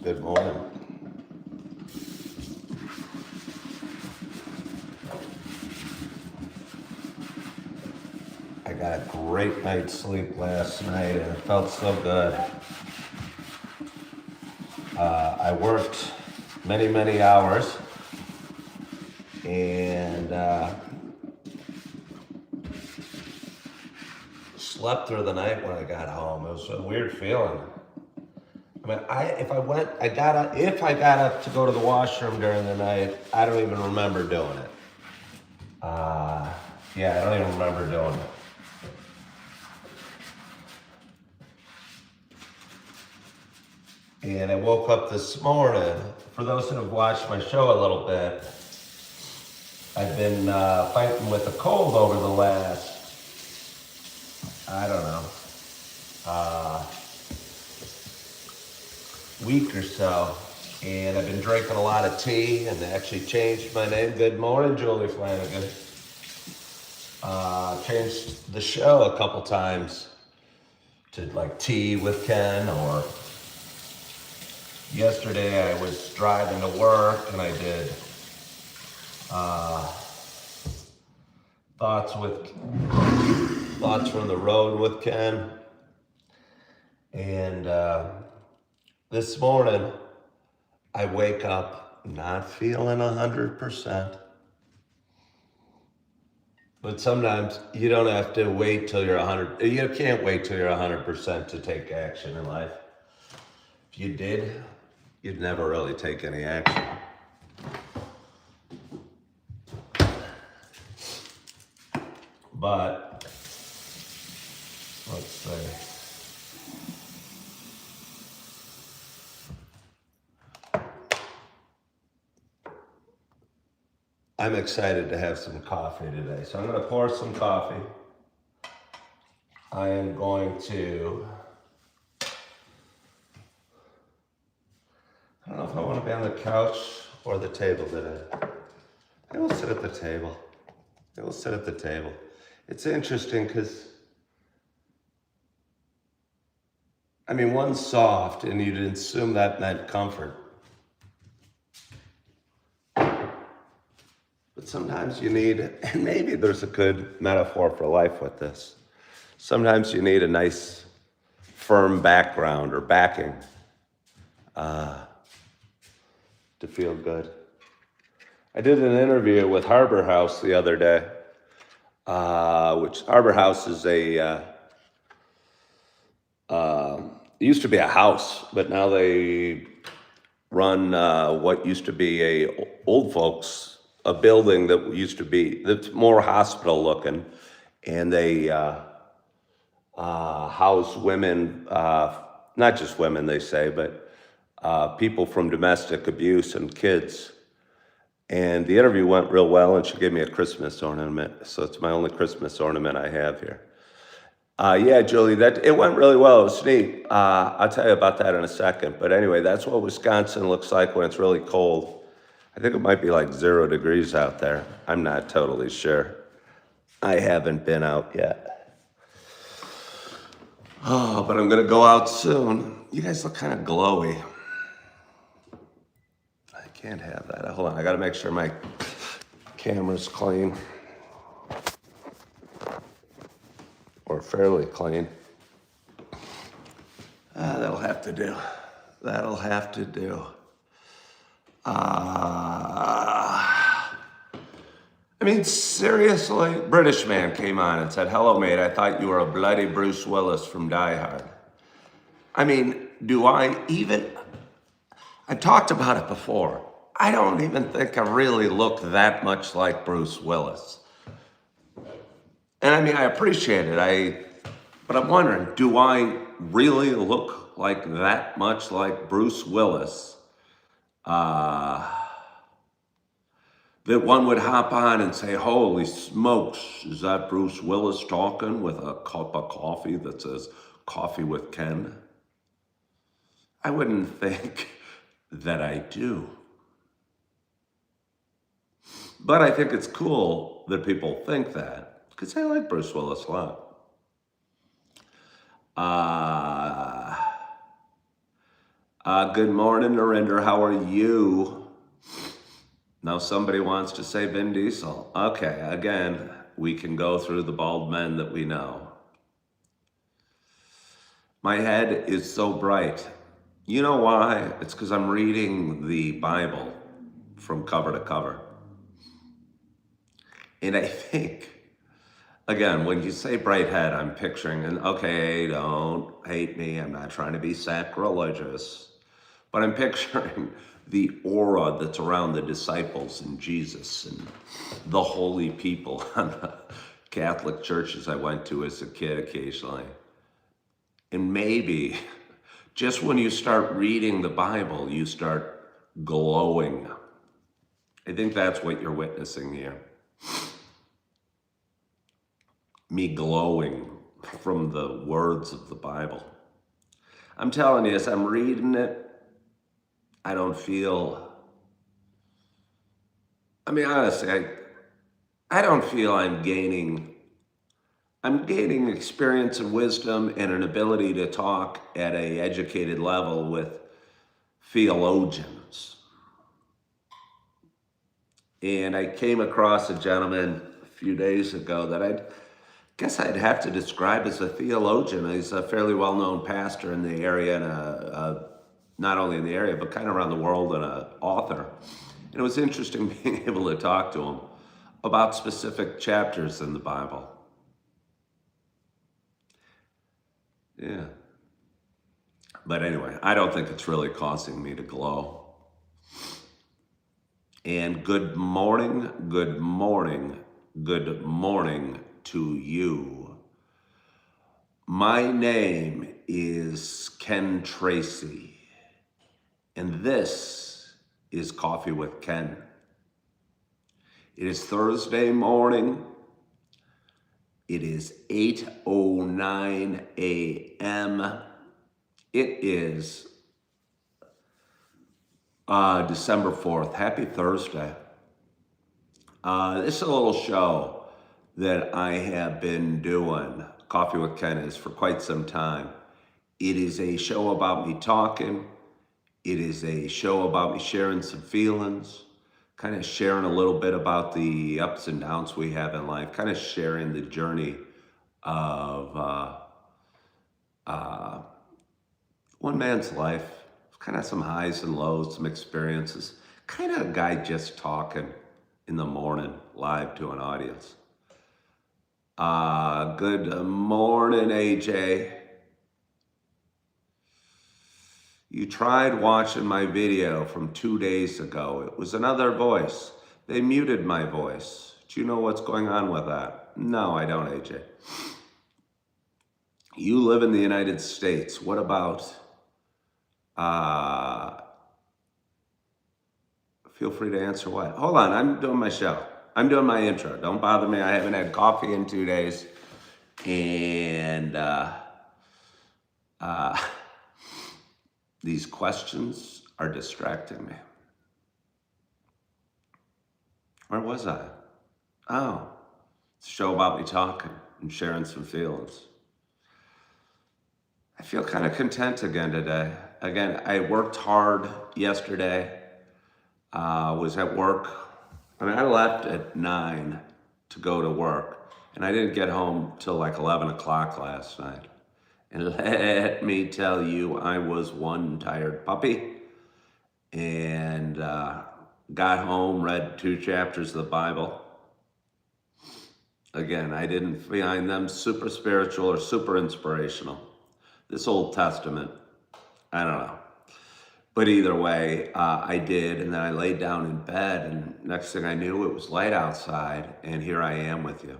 Good morning. I got a great night's sleep last night and it felt so good. I worked many, many hours and slept through the night when I got home. It was a weird feeling. I mean, if I got up to go to the washroom during the night, I don't even remember doing it. Yeah, I don't even remember doing it. And I woke up this morning. For those that have watched my show a little bit, I've been fighting with a cold over the last, I don't know, week or so. And I've been drinking a lot of tea and actually changed my name. Good morning, Julie Flanagan. Changed the show a couple times to like Tea with Ken, or yesterday I was driving to work and I did thoughts from the road with Ken. And this morning I wake up not feeling 100%. But sometimes you don't have to wait till you're 100. You can't wait till you're 100% to take action in life. If you did, you'd never really take any action. But let's see. I'm excited to have some coffee today. So I'm going to pour some coffee. I am going to, I don't know if I want to be on the couch or the table today. I will sit at the table. It's interesting because, I mean, one's soft and you'd assume that meant comfort. But sometimes you need, and maybe there's a good metaphor for life with this. Sometimes you need a nice, firm background or backing to feel good. I did an interview with Harbor House the other day, which Harbor House is it used to be a house, but now they run what used to be a building that used to be, that's more hospital looking, and they house women, not just women they say, but people from domestic abuse and kids. And the interview went real well, and she gave me a Christmas ornament, so it's my only Christmas ornament I have here. Yeah, Julie, it went really well. It was neat. I'll tell you about that in a second. But anyway, that's what Wisconsin looks like when it's really cold. I think it might be like 0 degrees out there. I'm not totally sure. I haven't been out yet. Oh, but I'm gonna go out soon. You guys look kind of glowy. I can't have that. Hold on, I gotta make sure my camera's clean. Or fairly clean. That'll have to do. I mean, seriously, British man came on and said, "Hello, mate, I thought you were a bloody Bruce Willis from Die Hard." I mean, I talked about it before. I don't even think I really look that much like Bruce Willis. And I mean, I appreciate it, but I'm wondering, do I really look like that much like Bruce Willis? That one would hop on and say, "Holy smokes, is that Bruce Willis talking with a cup of coffee that says Coffee with Ken?" I wouldn't think that I do. But I think it's cool that people think that, because I like Bruce Willis a lot. Good morning, Narinder. How are you? Now somebody wants to say Vin Diesel. Okay, again, we can go through the bald men that we know. My head is so bright. You know why? It's because I'm reading the Bible from cover to cover. And I think, again, when you say bright head, I'm picturing, and okay, don't hate me, I'm not trying to be sacrilegious, but I'm picturing the aura that's around the disciples and Jesus and the holy people on the Catholic churches I went to as a kid occasionally. And maybe just when you start reading the Bible, you start glowing. I think that's what you're witnessing here. Me glowing from the words of the Bible. I'm telling you, as I'm reading it, I don't feel, honestly, I don't feel I'm gaining experience and wisdom and an ability to talk at a educated level with theologians. And I came across a gentleman a few days ago that I guess I'd have to describe as a theologian. He's a fairly well-known pastor in the area and not only in the area, but kind of around the world, and an author. And it was interesting being able to talk to him about specific chapters in the Bible. Yeah. But anyway, I don't think it's really causing me to glow. And good morning, good morning, good morning to you. My name is Ken Tracy, and this is Coffee with Ken. It is Thursday morning. It is 8:09 a.m. It is December 4th. Happy Thursday. This is a little show that I have been doing, Coffee with Ken, is for quite some time. It is a show about me talking. It is a show about me sharing some feelings, kind of sharing a little bit about the ups and downs we have in life, kind of sharing the journey of one man's life, kind of some highs and lows, some experiences, kind of a guy just talking in the morning live to an audience. Good morning, AJ. You tried watching my video from 2 days ago. It was another voice. They muted my voice. Do you know what's going on with that? No, I don't, AJ. You live in the United States. What about, feel free to answer what? Hold on, I'm doing my show. I'm doing my intro. Don't bother me. I haven't had coffee in 2 days. And these questions are distracting me. Where was I? Oh, it's a show about me talking and sharing some feelings. I feel kind of content again today. Again, I worked hard yesterday. Was at work. I left at 9 to go to work, and I didn't get home till like 11 o'clock last night. And let me tell you, I was one tired puppy, and got home, read 2 chapters of the Bible. Again, I didn't find them super spiritual or super inspirational. This Old Testament, I don't know. But either way, I did, and then I laid down in bed, and next thing I knew, it was light outside, and here I am with you.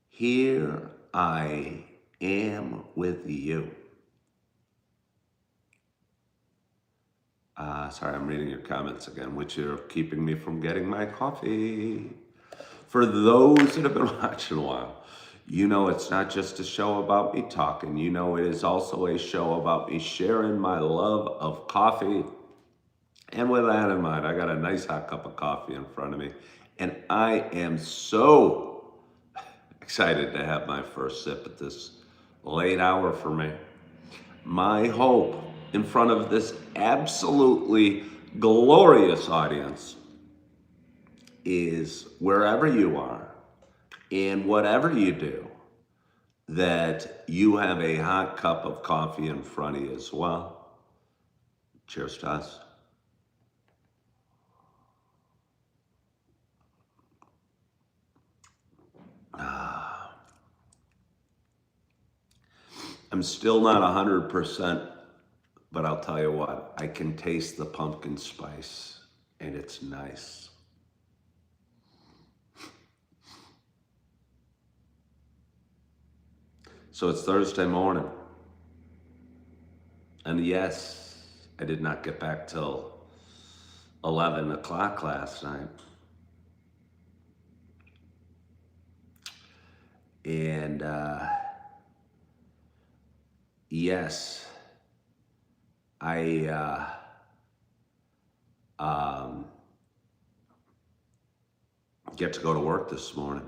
Here I am with you. Sorry, I'm reading your comments again, which are keeping me from getting my coffee. For those that have been watching a while, you know it's not just a show about me talking. You know it is also a show about me sharing my love of coffee. And with that in mind, I got a nice hot cup of coffee in front of me. And I am so excited to have my first sip at this late hour for me. My hope in front of this absolutely glorious audience is wherever you are and whatever you do, that you have a hot cup of coffee in front of you as well. Cheers to us. I'm still not 100%, but I'll tell you what, I can taste the pumpkin spice, and it's nice. So it's Thursday morning. And yes, I did not get back till 11 o'clock last night. And yes, I get to go to work this morning.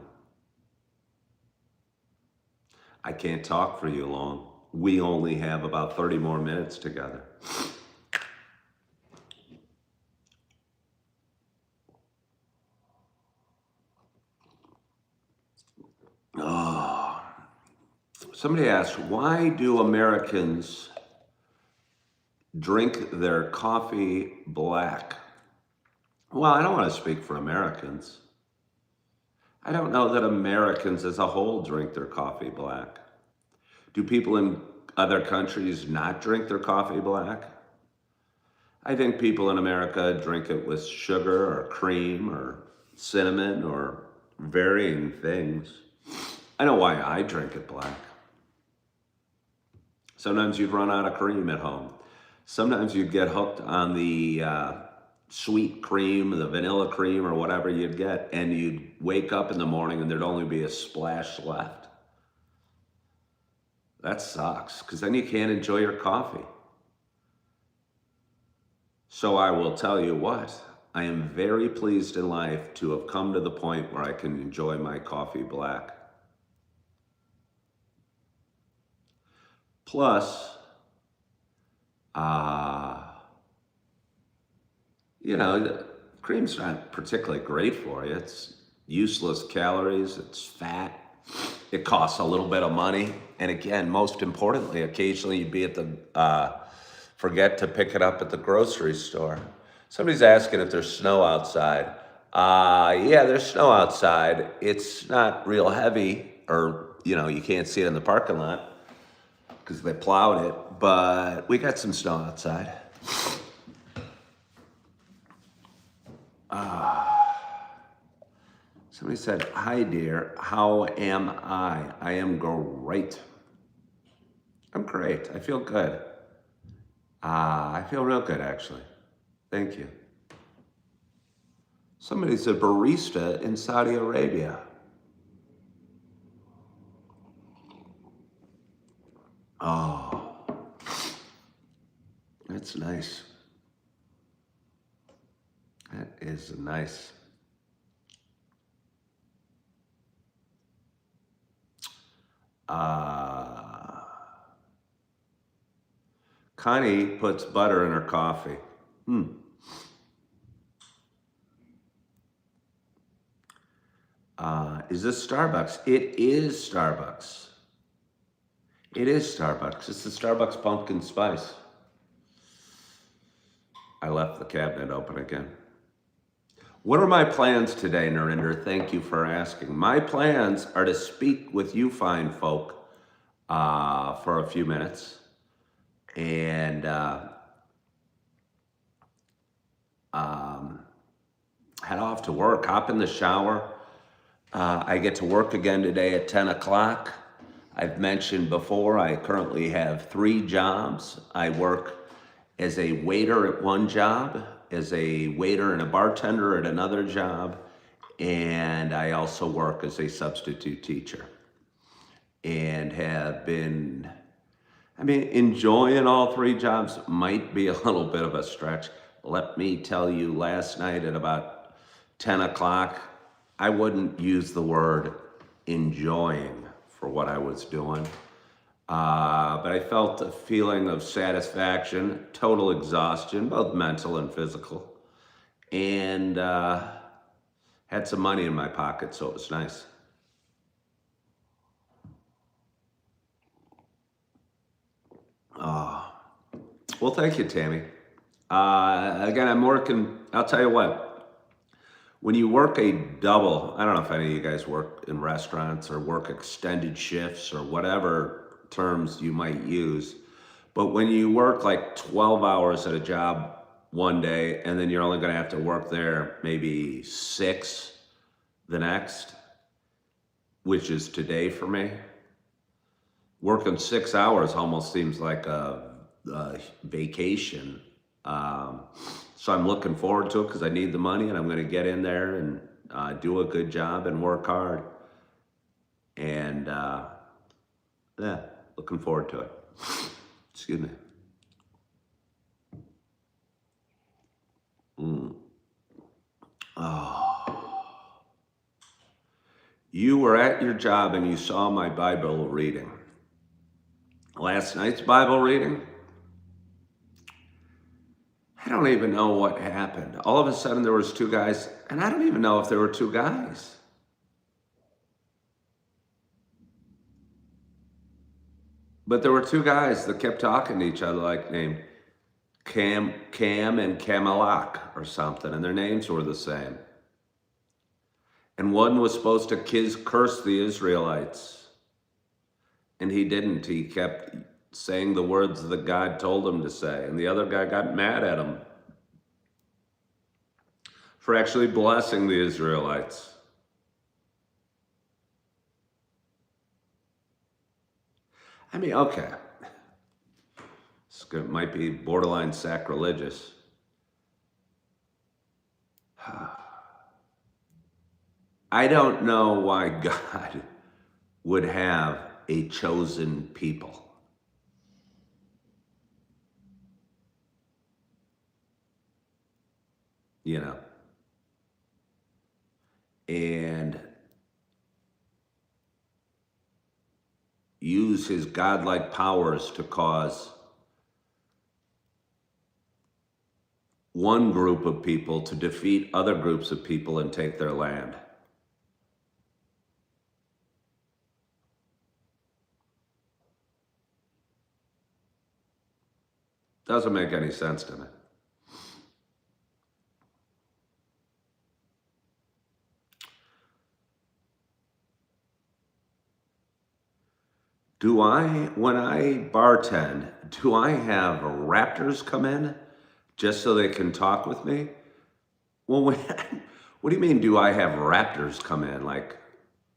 I can't talk for you long. We only have about 30 more minutes together. Oh. Somebody asked, why do Americans drink their coffee black? Well, I don't want to speak for Americans. I don't know that Americans as a whole drink their coffee black. Do people in other countries not drink their coffee black? I think people in America drink it with sugar or cream or cinnamon or varying things. I know why I drink it black. Sometimes you'd run out of cream at home. Sometimes you'd get hooked on the sweet cream, the vanilla cream, or whatever you'd get, and you'd wake up in the morning and there'd only be a splash left. That sucks, because then you can't enjoy your coffee. So I will tell you what, I am very pleased in life to have come to the point where I can enjoy my coffee black. Plus, cream's not particularly great for you. It's useless calories, it's fat, it costs a little bit of money. And again, most importantly, occasionally you'd be at the, forget to pick it up at the grocery store. Somebody's asking if there's snow outside. Yeah, there's snow outside. It's not real heavy, or, you can't see it in the parking lot because they plowed it, but we got some snow outside. Somebody said, hi dear, how am I? I am great. I'm great, I feel good. I feel real good actually. Thank you. Somebody's a barista in Saudi Arabia. Oh, that's nice. That is nice. Connie puts butter in her coffee. Is this Starbucks? It is Starbucks. It is Starbucks. It's the Starbucks pumpkin spice. I left the cabinet open again. What are my plans today, Narinder? Thank you for asking. My plans are to speak with you fine folk for a few minutes and head off to work, hop in the shower. I get to work again today at 10 o'clock. I've mentioned before, I currently have 3 jobs. I work as a waiter at one job, as a waiter and a bartender at another job, and I also work as a substitute teacher. And have been, enjoying all 3 jobs might be a little bit of a stretch. Let me tell you, last night at about 10 o'clock, I wouldn't use the word enjoying for what I was doing. But I felt a feeling of satisfaction, total exhaustion, both mental and physical, and had some money in my pocket, so it was nice. Well, thank you, Tammy. Again, I'm working, I'll tell you what, when you work a double, I don't know if any of you guys work in restaurants or work extended shifts or whatever terms you might use, but when you work like 12 hours at a job one day and then you're only going to have to work there maybe 6 the next, which is today for me, working 6 hours almost seems like a vacation. So I'm looking forward to it because I need the money and I'm going to get in there and do a good job and work hard. And yeah, looking forward to it. Excuse me. You were at your job and you saw my Bible reading. Last night's Bible reading, I don't even know what happened. All of a sudden there was 2 guys, and I don't even know if there were 2 guys. But there were 2 guys that kept talking to each other, like named Cam and Camelak or something, and their names were the same. And one was supposed to curse the Israelites, and he didn't. He kept saying the words that God told him to say, and the other guy got mad at him for actually blessing the Israelites. I mean, okay, it might be borderline sacrilegious. I don't know why God would have a chosen people. You know, and use his godlike powers to cause one group of people to defeat other groups of people and take their land. Doesn't make any sense to me. When I bartend, do I have raptors come in just so they can talk with me? Well, what do you mean, do I have raptors come in? Like,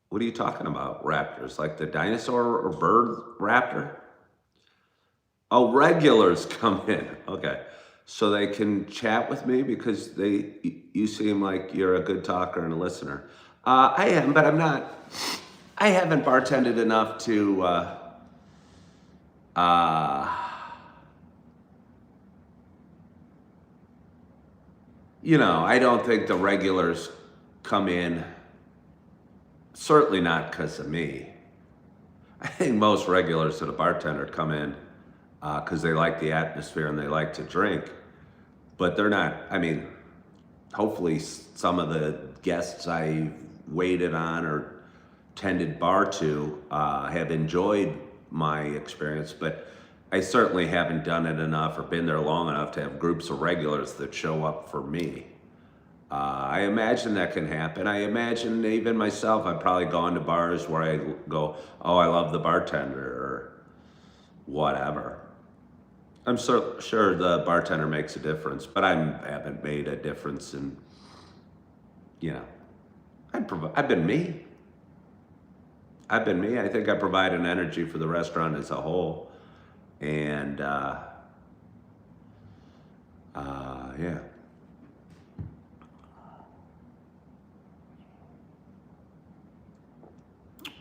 what are you talking about, raptors? Like the dinosaur or bird raptor? Oh, regulars come in. Okay. So they can chat with me because you seem like you're a good talker and a listener. I am, but I'm not. I haven't bartended enough to, you know, I don't think the regulars come in, certainly not because of me. I think most regulars at a bartender come in because they like the atmosphere and they like to drink, but they're not, I mean, hopefully some of the guests I waited on or tended bar to have enjoyed my experience, but I certainly haven't done it enough or been there long enough to have groups of regulars that show up for me. I imagine that can happen. I imagine even myself, I've probably gone to bars where I go, oh, I love the bartender or whatever. I'm sure the bartender makes a difference, but I haven't made a difference in, you know, I've been me. I've been me. I think I provide an energy for the restaurant as a whole. And, yeah.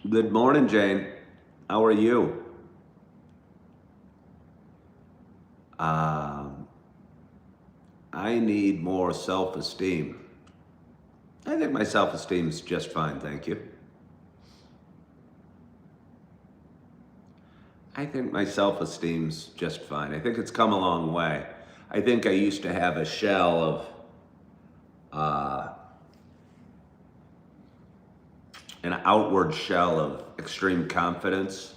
Good morning, Jane. How are you? I need more self-esteem. I think my self-esteem is just fine, thank you. I think my self-esteem's just fine. I think it's come a long way. I think I used to have a shell of an outward shell of extreme confidence,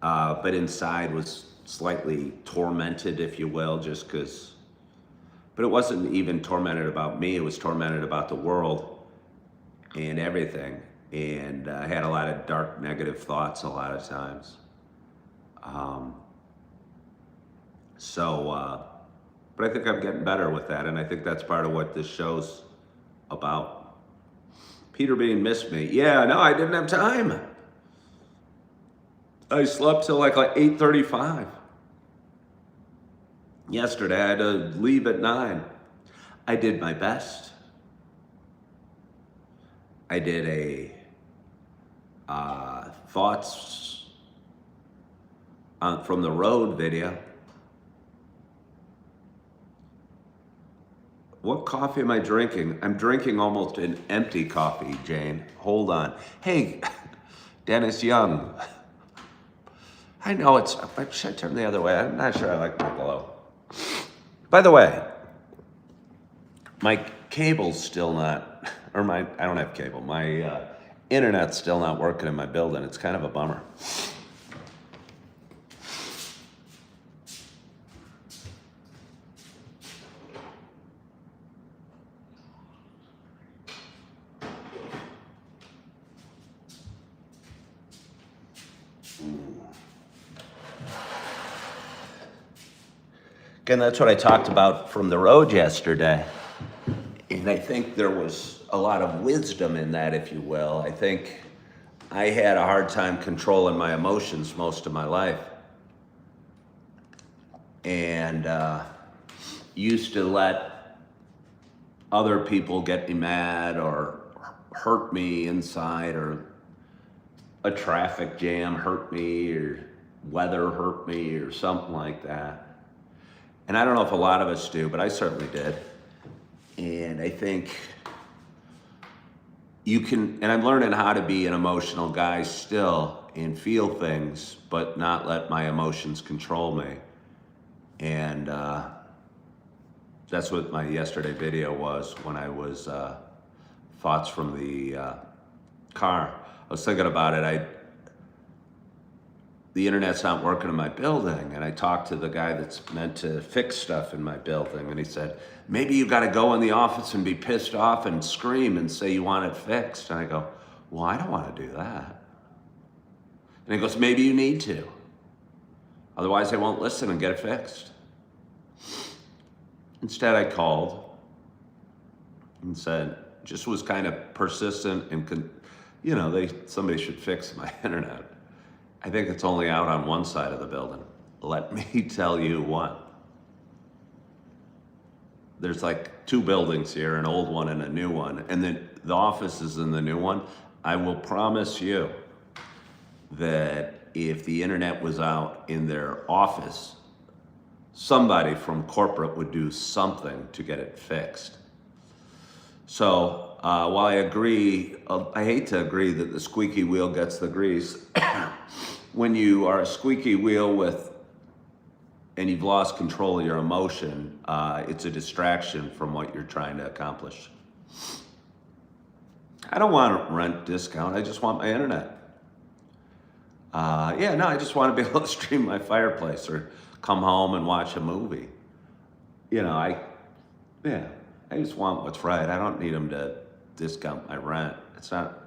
but inside was slightly tormented, if you will, just because. But it wasn't even tormented about me, it was tormented about the world and everything. And I had a lot of dark, negative thoughts a lot of times. But I think I'm getting better with that, and I think that's part of what this show's about. Peter Bean missed me. Yeah, no, I didn't have time. I slept till like 8:35. Yesterday, I had to leave at 9. I did my best. I did a thoughts from the road video. What coffee am I drinking? I'm drinking almost an empty coffee, Jane. Hold on. Hey, Dennis Young. I know I should turn the other way. I'm not sure I like my glow. By the way, my cable's still not, I don't have cable. My internet's still not working in my building. It's kind of a bummer. Again, that's what I talked about from the road yesterday. And I think there was a lot of wisdom in that, if you will. I think I had a hard time controlling my emotions most of my life. And used to let other people get me mad or hurt me inside, or a traffic jam hurt me, or weather hurt me, or something like that. And I don't know if a lot of us do, but I certainly did. And I think you can, and I'm learning how to be an emotional guy still and feel things, but not let my emotions control me. And that's what my yesterday video was when I was thoughts from the car. I was thinking about it. The internet's not working in my building, and I talked to the guy that's meant to fix stuff in my building, and he said, maybe you got to go in the office and be pissed off and scream and say you want it fixed. And I go, well, I don't want to do that. And he goes, maybe you need to. Otherwise, they won't listen and get it fixed. Instead, I called and said, just was kind of persistent and, somebody should fix my internet. I think it's only out on one side of the building. Let me tell you what. There's like 2 buildings here, an old one and a new one. And then the office is in the new one. I will promise you that if the internet was out in their office, somebody from corporate would do something to get it fixed. So while I agree, I hate to agree that the squeaky wheel gets the grease. When you are a squeaky wheel and you've lost control of your emotion, it's a distraction from what you're trying to accomplish. I don't want a rent discount. I just want my internet. I just want to be able to stream my fireplace or come home and watch a movie. I just want what's right. I don't need them to discount my rent. It's not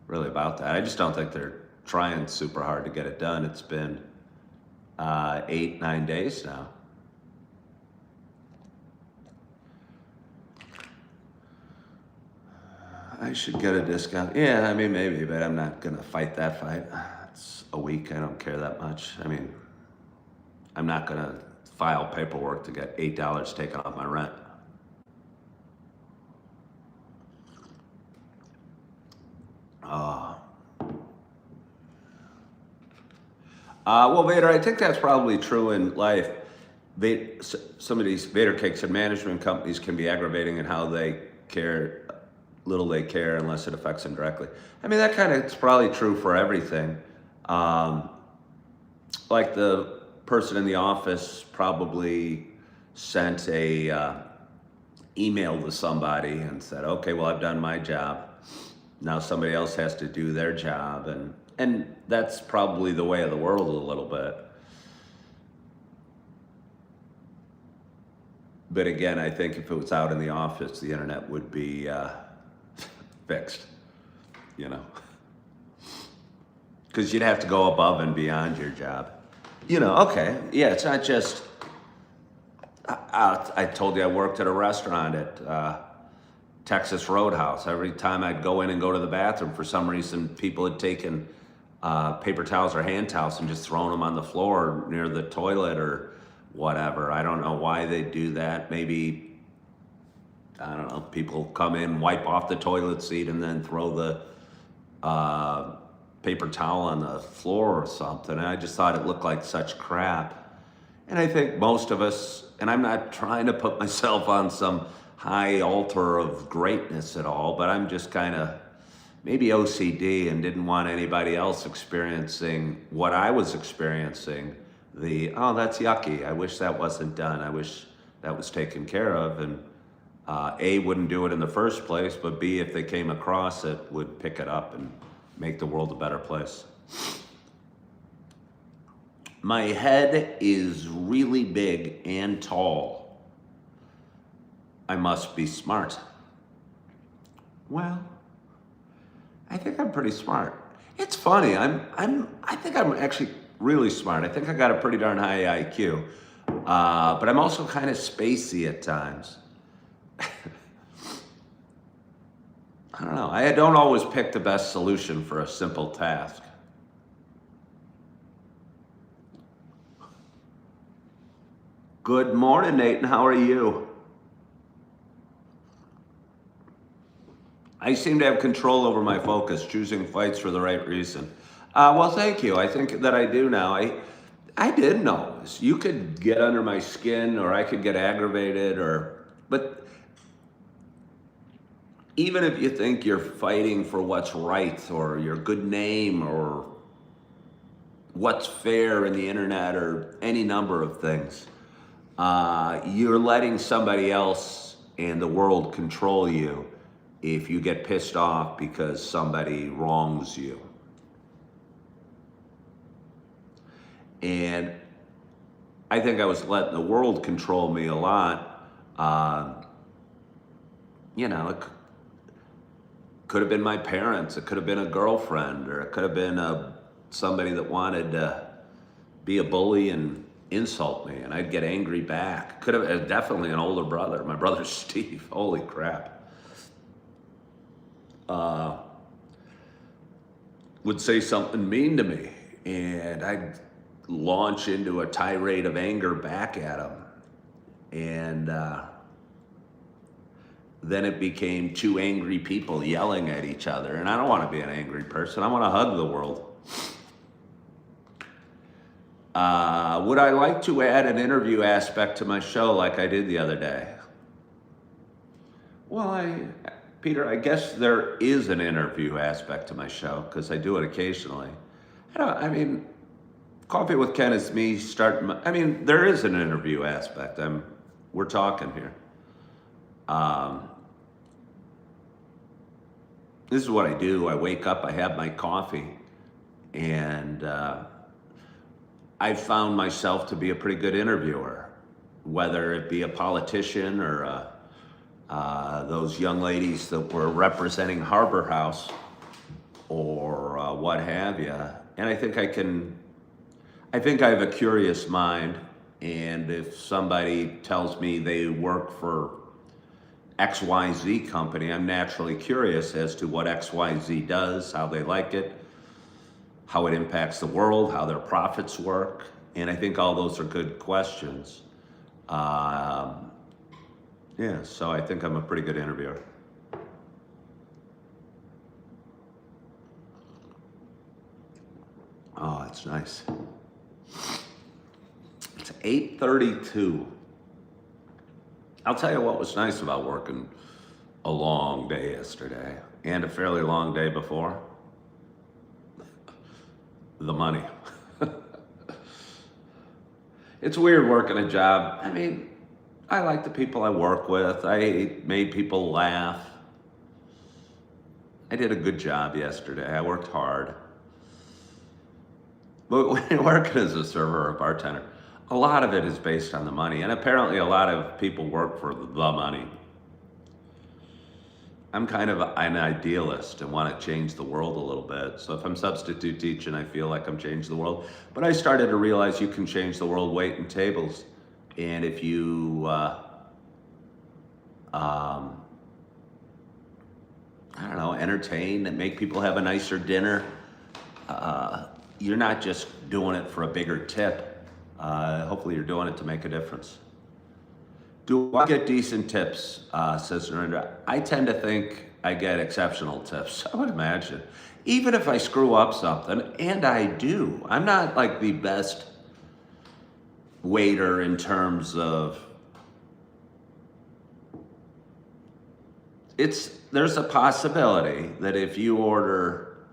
really about that. I just don't think they're trying super hard to get it done. It's been 8-9 days now. I should get a discount. Yeah, maybe, but I'm not gonna fight that fight. It's a week, I don't care that much. I'm not gonna file paperwork to get $8 taken off my rent. Well, Vader, I think that's probably true in life. Some of these Vader Cakes and management companies can be aggravating in how little they care unless it affects them directly. That kind of is probably true for everything. like the person in the office probably sent a email to somebody and said, okay, well, I've done my job. Now somebody else has to do their job. And that's probably the way of the world a little bit. But again, I think if it was out in the office, the internet would be fixed, you know, because you'd have to go above and beyond your job. You know, okay, yeah, it's not just, I told you I worked at a restaurant at Texas Roadhouse. Every time I'd go in and go to the bathroom, for some reason, people had taken paper towels or hand towels and just thrown them on the floor near the toilet or whatever. I don't know why they do that. Maybe, I don't know, people come in, wipe off the toilet seat and then throw the paper towel on the floor or something. And I just thought it looked like such crap. And I think most of us, and I'm not trying to put myself on some high altar of greatness at all, but I'm just kind of maybe OCD and didn't want anybody else experiencing what I was experiencing. Oh, that's yucky. I wish that wasn't done. I wish that was taken care of. And A, wouldn't do it in the first place, but B, if they came across it, would pick it up and make the world a better place. My head is really big and tall. I must be smart. Well, I think I'm pretty smart. It's funny. I think I'm actually really smart. I think I got a pretty darn high IQ. But I'm also kind of spacey at times. I don't know. I don't always pick the best solution for a simple task. Good morning, Nathan. How are you? I seem to have control over my focus, choosing fights for the right reason. Well, thank you. I think that I do now. I did know this. You could get under my skin, or I could get aggravated, but even if you think you're fighting for what's right, or your good name, or what's fair in the internet, or any number of things, you're letting somebody else and the world control you if you get pissed off because somebody wrongs you. And I think I was letting the world control me a lot. You know, it could have been my parents, it could have been a girlfriend, or it could have been somebody that wanted to be a bully and insult me, and I'd get angry back. Could have definitely an older brother. My brother Steve. Holy crap. Would say something mean to me, and I'd launch into a tirade of anger back at him. And then it became two angry people yelling at each other. And I don't want to be an angry person. I want to hug the world. Would I like to add an interview aspect to my show like I did the other day? Well, Peter, I guess there is an interview aspect to my show because I do it occasionally. I mean, Coffee with Ken is me starting. There is an interview aspect. We're talking here. This is what I do. I wake up, I have my coffee, and I found myself to be a pretty good interviewer, whether it be a politician or those young ladies that were representing Harbor House or what have you. And I think I have a curious mind, and if somebody tells me they work for XYZ company, I'm naturally curious as to what XYZ does, how they like it, how it impacts the world, how their profits work, and I think all those are good questions. Yeah, so I think I'm a pretty good interviewer. Oh, it's nice. It's 8:32. I'll tell you what was nice about working a long day yesterday and a fairly long day before. The money. It's weird working a job. I mean, I like the people I work with. I made people laugh. I did a good job yesterday. I worked hard. But when you're working as a server or a bartender, a lot of it is based on the money. And apparently, a lot of people work for the money. I'm kind of an idealist and want to change the world a little bit. So if I'm substitute teaching, I feel like I'm changing the world. But I started to realize you can change the world waiting tables. And if you, I don't know, entertain and make people have a nicer dinner, you're not just doing it for a bigger tip. Hopefully you're doing it to make a difference. Do I get decent tips, says Narendra? I tend to think I get exceptional tips, I would imagine. Even if I screw up something, and I do. I'm not like the best waiter in terms of, there's a possibility that if you order,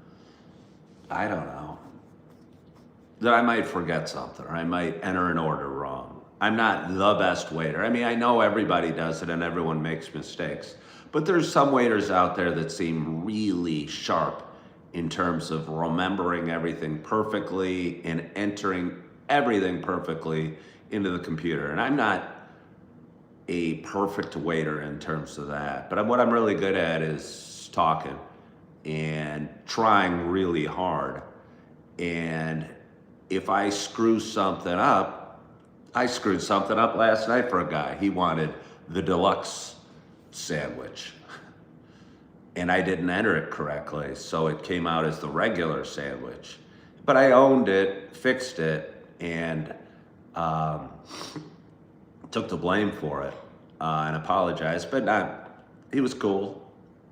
I don't know, that I might forget something or I might enter an order wrong. I'm not the best waiter. I mean, I know everybody does it and everyone makes mistakes, but there's some waiters out there that seem really sharp in terms of remembering everything perfectly and entering everything perfectly into the computer. And I'm not a perfect waiter in terms of that, but what I'm really good at is talking and trying really hard. And if I screw something up, I screwed something up last night for a guy. He wanted the deluxe sandwich. And I didn't enter it correctly, so it came out as the regular sandwich. But I owned it, fixed it, and took the blame for it and apologized. But he was cool.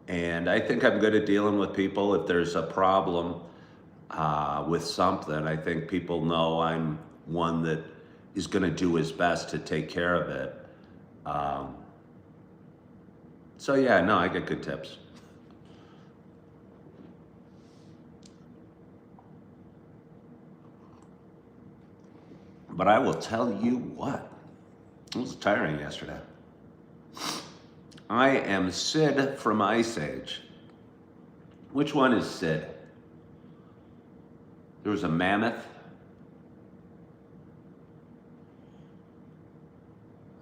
And I think I'm good at dealing with people. If there's a problem with something, I think people know I'm one that is going to do his best to take care of it. So yeah, no, I get good tips. But I will tell you what, it was tiring yesterday. I am Sid from Ice Age. Which one is Sid? There was a mammoth.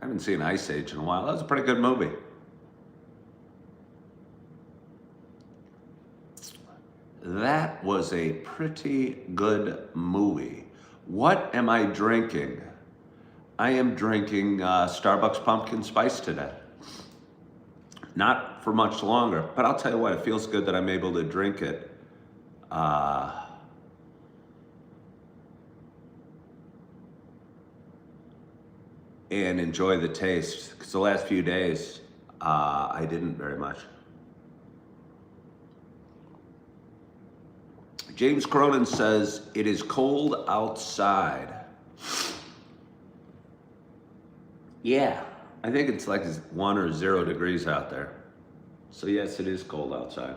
I haven't seen Ice Age in a while. That was a pretty good movie. That was a pretty good movie. What am I drinking? I am drinking Starbucks pumpkin spice today. Not for much longer, but I'll tell you what, it feels good that I'm able to drink it. And enjoy the taste, because the last few days, I didn't very much. James Cronin says, it is cold outside. Yeah, I think it's like 1 or 0 degrees out there. So yes, it is cold outside.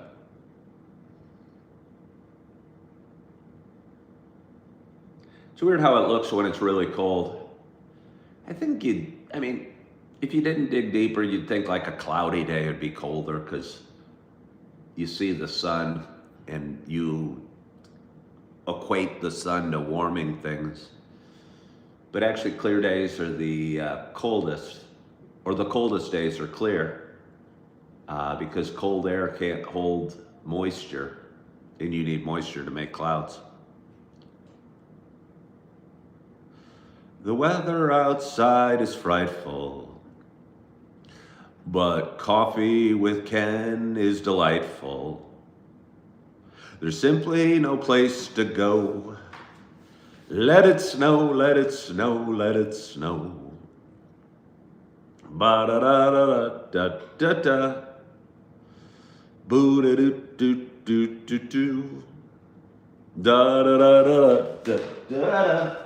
It's weird how it looks when it's really cold. I think if you didn't dig deeper, you'd think like a cloudy day would be colder because you see the sun and you equate the sun to warming things. But actually clear days are the coldest, or the coldest days are clear because cold air can't hold moisture and you need moisture to make clouds. The weather outside is frightful, but coffee with Ken is delightful. There's simply no place to go. Let it snow, let it snow, let it snow. Ba-da-da-da-da-da-da. Boo-da-do-do-do-do-do. Da-da-da-da-da-da-da.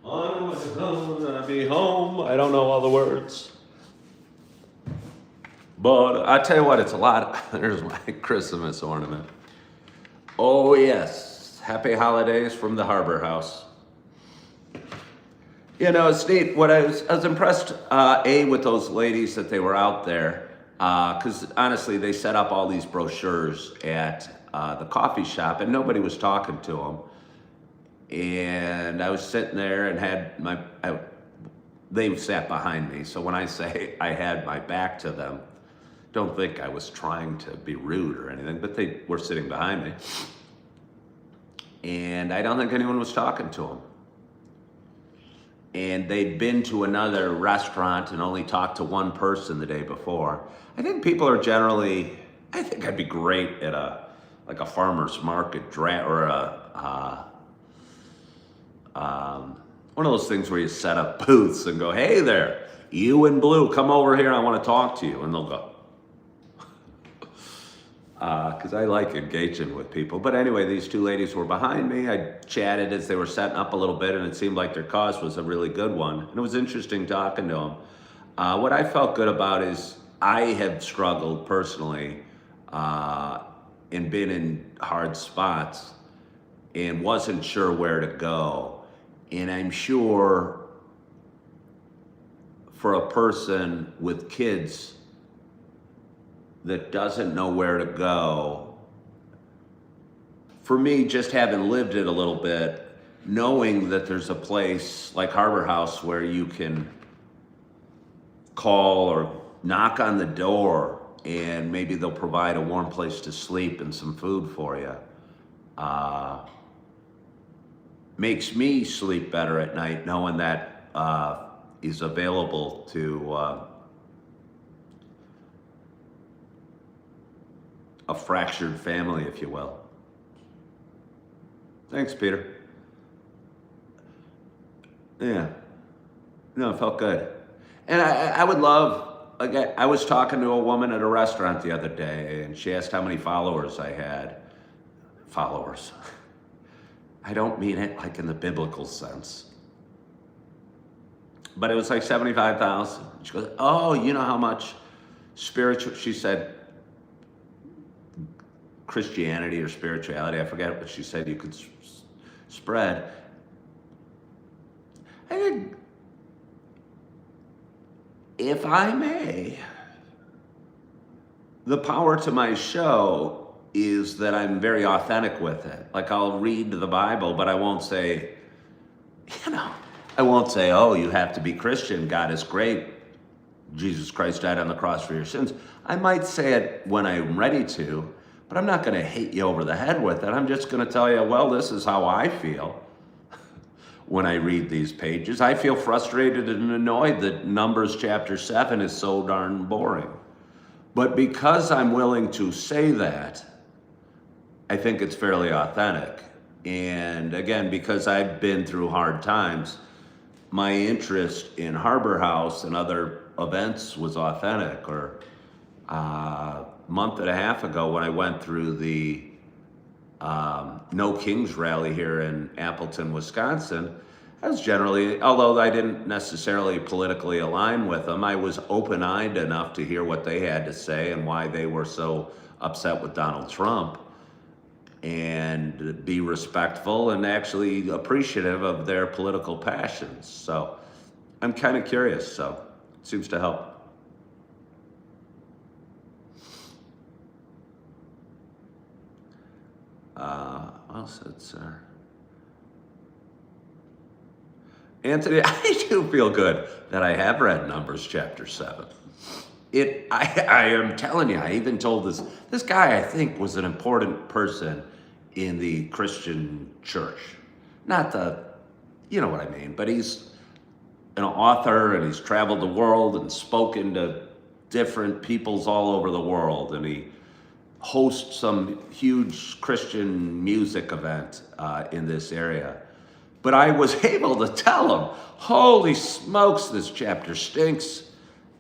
I'm gonna be home. I don't know all the words. But I tell you what, it's a lot. There's my Christmas ornament. Oh yes, happy holidays from the Harbor House. You know, it's neat. I was impressed, with those ladies that they were out there, because honestly, they set up all these brochures at the coffee shop, and nobody was talking to them. And I was sitting there and they sat behind me. So when I say I had my back to them, don't think I was trying to be rude or anything, but they were sitting behind me. And I don't think anyone was talking to them. And they'd been to another restaurant and only talked to one person the day before. I think people are generally, I think I'd be great at like a farmer's market or one of those things where you set up booths and go, hey there, you in blue, come over here, I want to talk to you. And they'll go, because I like engaging with people. But anyway, these two ladies were behind me. I chatted as they were setting up a little bit, and it seemed like their cause was a really good one. And it was interesting talking to them. What I felt good about is I have struggled personally and been in hard spots and wasn't sure where to go. And I'm sure for a person with kids that doesn't know where to go, for me, just having lived it a little bit, knowing that there's a place like Harbor House where you can call or knock on the door and maybe they'll provide a warm place to sleep and some food for you, makes me sleep better at night knowing that is available to a fractured family, if you will. Thanks, Peter. Yeah. No, it felt good. And I would love, again, I was talking to a woman at a restaurant the other day, and she asked how many followers I had. Followers. I don't mean it like in the biblical sense. But it was like 75,000. She goes, oh, you know how much spiritual, she said, Christianity or spirituality, I forget what she said, you could spread. I think, if I may, the power to my show is that I'm very authentic with it. Like I'll read the Bible, but I won't say, I won't say, oh, you have to be Christian, God is great, Jesus Christ died on the cross for your sins. I might say it when I'm ready to, but I'm not going to hit you over the head with it. I'm just going to tell you, well, this is how I feel when I read these pages. I feel frustrated and annoyed that Numbers chapter 7 is so darn boring. But because I'm willing to say that, I think it's fairly authentic. And again, because I've been through hard times, my interest in Harbor House and other events was authentic. Or month and a half ago when I went through the No Kings rally here in Appleton, Wisconsin, I was generally, although I didn't necessarily politically align with them, I was open-eyed enough to hear what they had to say and why they were so upset with Donald Trump, and be respectful and actually appreciative of their political passions. So I'm kind of curious, so it seems to help. What else is there? Anthony, I do feel good that I have read Numbers chapter 7. I am telling you, I even told this guy I think was an important person in the Christian church. Not you know what I mean, but he's an author and he's traveled the world and spoken to different peoples all over the world, and he host some huge Christian music event in this area. But I was able to tell him, holy smokes, this chapter stinks.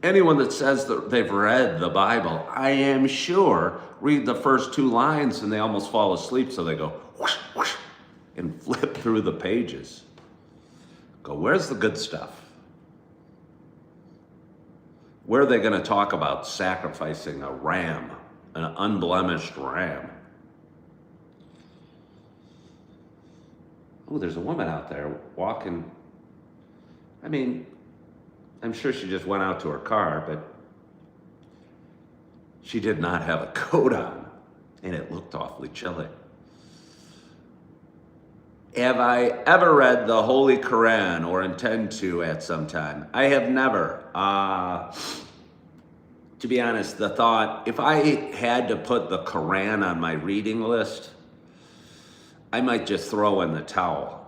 Anyone that says that they've read the Bible, I am sure, read the first 2 lines and they almost fall asleep, so they go whoosh, whoosh, and flip through the pages. Go, where's the good stuff? Where are they going to talk about sacrificing a ram? An unblemished ram. Oh, there's a woman out there walking I mean, I'm sure she just went out to her car, but she did not have a coat on, and it looked awfully chilly. Have I ever read the Holy Quran or intend to at some time? I have never. To be honest, the thought, if I had to put the Quran on my reading list, I might just throw in the towel.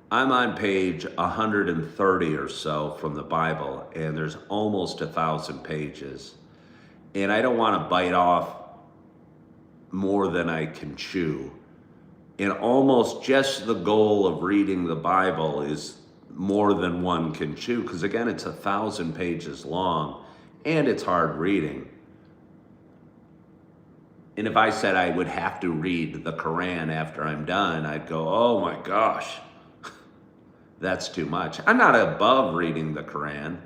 I'm on page 130 or so from the Bible, and there's almost 1,000 pages. And I don't want to bite off more than I can chew. And almost just the goal of reading the Bible is more than one can chew, because again, it's 1,000 pages long, and it's hard reading. And if I said I would have to read the Quran after I'm done, I'd go, oh my gosh, that's too much. I'm not above reading the Quran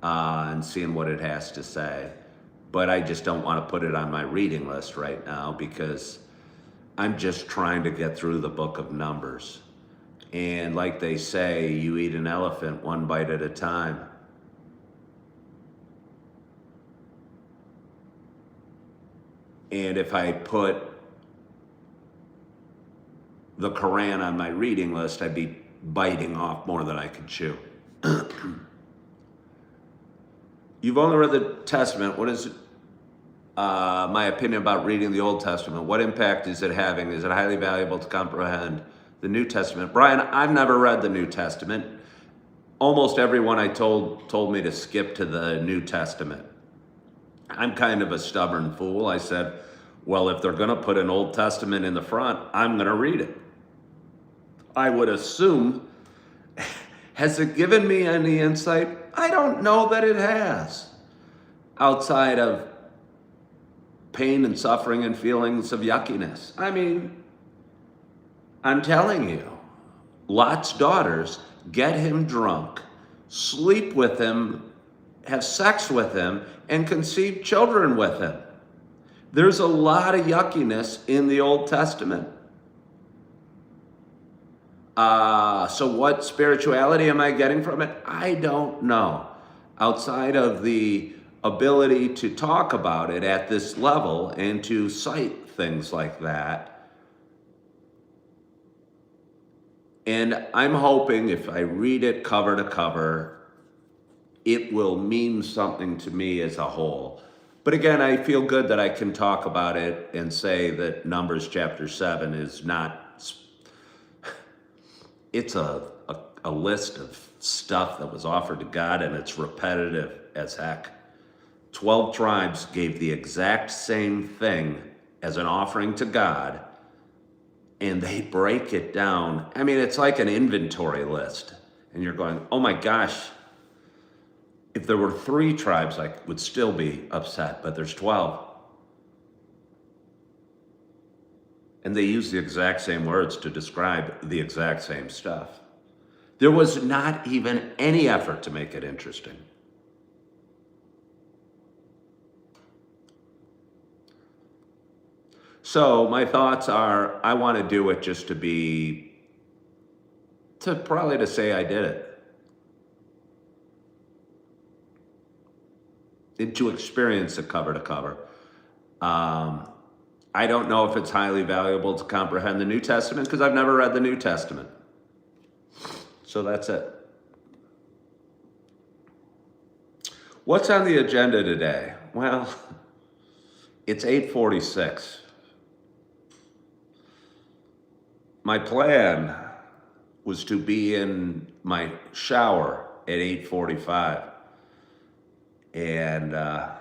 and seeing what it has to say, but I just don't want to put it on my reading list right now, because I'm just trying to get through the book of Numbers. And like they say, you eat an elephant one bite at a time. And if I put the Quran on my reading list, I'd be biting off more than I could chew. You've only read the Testament. What is my opinion about reading the Old Testament? What impact is it having? Is it highly valuable to comprehend the New Testament? Brian, I've never read the New Testament. Almost everyone I told me to skip to the New Testament. I'm kind of a stubborn fool. I said, well, if they're going to put an Old Testament in the front, I'm going to read it. I would assume. Has it given me any insight? I don't know that it has. Outside of pain and suffering and feelings of yuckiness. I mean, I'm telling you, Lot's daughters get him drunk, sleep with him, have sex with him, and conceive children with him. There's a lot of yuckiness in the Old Testament. So what spirituality am I getting from it? I don't know. Outside of the ability to talk about it at this level and to cite things like that. And I'm hoping if I read it cover to cover, it will mean something to me as a whole. But again, I feel good that I can talk about it and say that Numbers chapter 7 is not, it's a list of stuff that was offered to God, and it's repetitive as heck. 12 tribes gave the exact same thing as an offering to God, and they break it down. I mean, it's like an inventory list. And you're going, oh my gosh, if there were 3 tribes, I would still be upset, but there's 12. And they use the exact same words to describe the exact same stuff. There was not even any effort to make it interesting. So my thoughts are, I want to do it just to say I did it. And to experience it cover to cover. I don't know if it's highly valuable to comprehend the New Testament because I've never read the New Testament. So that's it. What's on the agenda today? Well, it's 8:46. My plan was to be in my shower at 8:45. And I've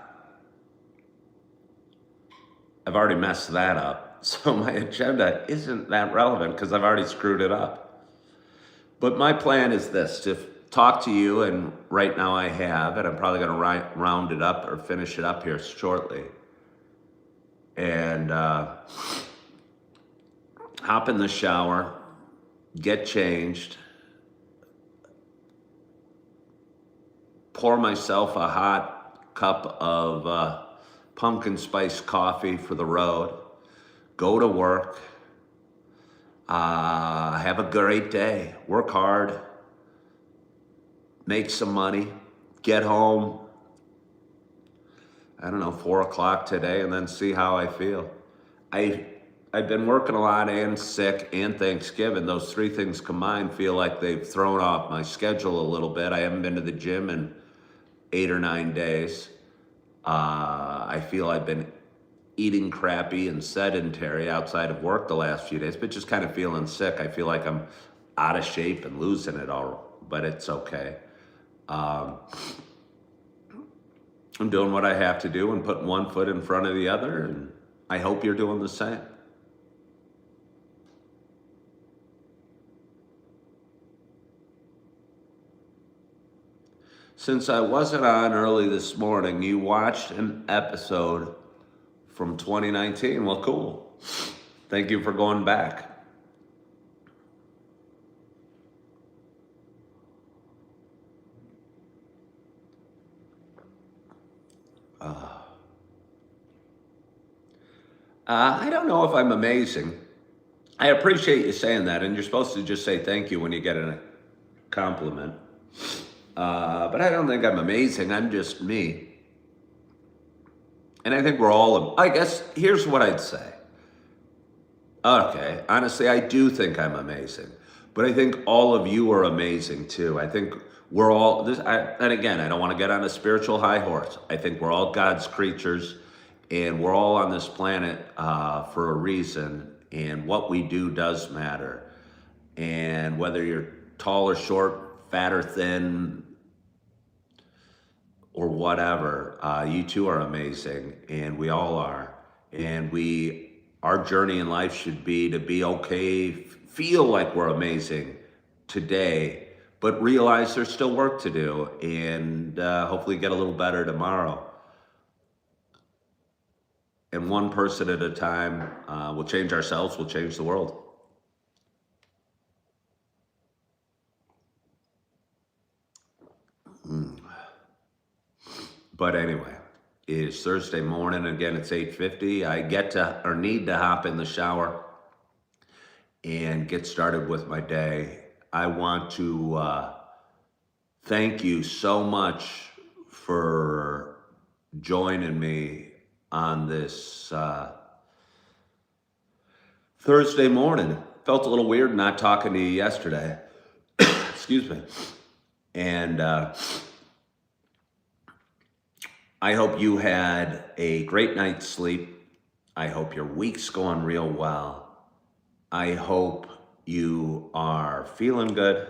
already messed that up. So my agenda isn't that relevant because I've already screwed it up. But my plan is this, to talk to you, and right now I have, and I'm probably going to round it up or finish it up here shortly. And hop in the shower, get changed, pour myself a hot cup of pumpkin spice coffee for the road, go to work, have a great day, work hard, make some money, get home, I don't know, 4 o'clock today, and then see how I feel. I've been working a lot and sick and Thanksgiving. Those three things combined feel like they've thrown off my schedule a little bit. I haven't been to the gym in 8 or 9 days. I feel I've been eating crappy and sedentary outside of work the last few days, but just kind of feeling sick. I feel like I'm out of shape and losing it all, but it's okay. I'm doing what I have to do and putting one foot in front of the other, and I hope you're doing the same. Since I wasn't on early this morning, you watched an episode from 2019. Well, cool. Thank you for going back. I don't know if I'm amazing. I appreciate you saying that, and you're supposed to just say thank you when you get a compliment. But I don't think I'm amazing. I'm just me. And I think we're all, I guess, here's what I'd say. Okay, honestly, I do think I'm amazing. But I think all of you are amazing too. I think we're all, and again, I don't want to get on a spiritual high horse. I think we're all God's creatures, and we're all on this planet for a reason. And what we do does matter. And whether you're tall or short, fat or thin, or whatever, you too are amazing, and we all are. And our journey in life should be to be okay, feel like we're amazing today, but realize there's still work to do, and hopefully get a little better tomorrow. And one person at a time, we'll change ourselves, we'll change the world. But anyway, it's Thursday morning. Again, it's 8:50. I need to hop in the shower and get started with my day. I want to thank you so much for joining me on this Thursday morning. Felt a little weird not talking to you yesterday. Excuse me. And I hope you had a great night's sleep. I hope your week's going real well. I hope you are feeling good.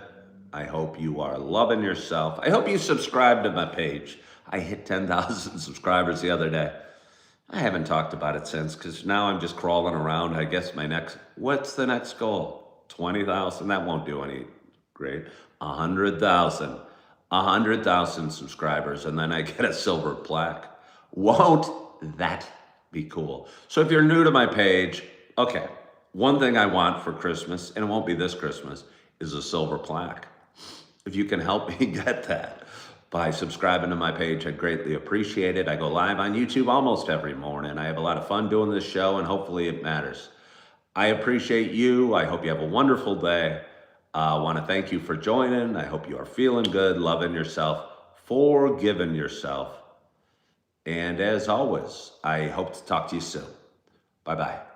I hope you are loving yourself. I hope you subscribe to my page. I hit 10,000 subscribers the other day. I haven't talked about it since, because now I'm just crawling around. I guess what's the next goal? 20,000? That won't do any great. 100,000. 100,000 subscribers, and then I get a silver plaque. Won't that be cool? So if you're new to my page, okay, one thing I want for Christmas, and it won't be this Christmas, is a silver plaque. If you can help me get that by subscribing to my page, I'd greatly appreciate it. I go live on YouTube almost every morning. I have a lot of fun doing this show, and hopefully it matters. I appreciate you. I hope you have a wonderful day. I want to thank you for joining. I hope you are feeling good, loving yourself, forgiving yourself. And as always, I hope to talk to you soon. Bye-bye.